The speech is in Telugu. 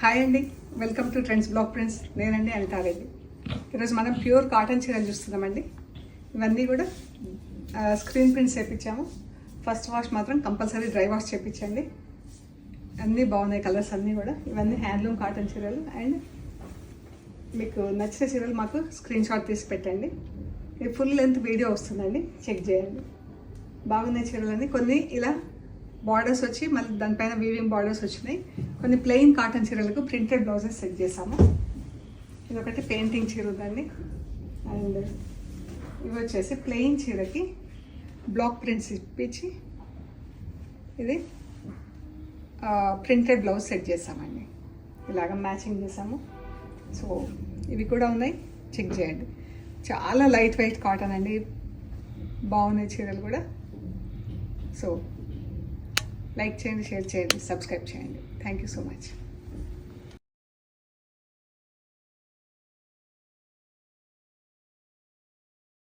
హాయ్ అండి, welcome to trends blog prints. నేనండి అనితారెడ్డి. ఈరోజు మనం ప్యూర్ కాటన్ చీరలు చూస్తున్నామండి. ఇవన్నీ కూడా స్క్రీన్ ప్రింట్స్ చేయించాము. ఫస్ట్ వాష్ మాత్రం కంపల్సరీ డ్రై వాష్ చేయించండి. అన్నీ బాగున్నాయి కలర్స్ అన్నీ కూడా. ఇవన్నీ హ్యాండ్లూమ్ కాటన్ చీరలు. అండ్ మీకు నచ్చిన చీరలు మాకు స్క్రీన్ షాట్ తీసి పెట్టండి. ఇది ఫుల్ లెంత్ వీడియో వస్తుందండి, చెక్ చేయండి. బాగున్నాయి చీరలన్నీ. కొన్ని ఇలా బార్డర్స్ వచ్చి మళ్ళీ దానిపైన వీవింగ్ బార్డర్స్ వచ్చినాయి. కొన్ని ప్లెయిన్ కాటన్ చీరలకు ప్రింటెడ్ బ్లౌజెస్ సెట్ చేసాము. ఇది ఒకటి పెయింటింగ్ చీర ఉందండి. అండ్ ఇవి వచ్చేసి ప్లెయిన్ చీరకి బ్లాక్ ప్రింట్స్ ఇప్పించి ఇది ప్రింటెడ్ బ్లౌజ్ సెట్ చేసామండి. ఇలాగ మ్యాచింగ్ చేసాము. సో ఇవి కూడా ఉన్నాయి, చెక్ చేయండి. చాలా లైట్ వెయిట్ కాటన్ అండి, బాగున్నాయి చీరలు కూడా. సో లైక్ చేయండి, షేర్ చేయండి, సబ్స్క్రైబ్ చేయండి. Thank you so much.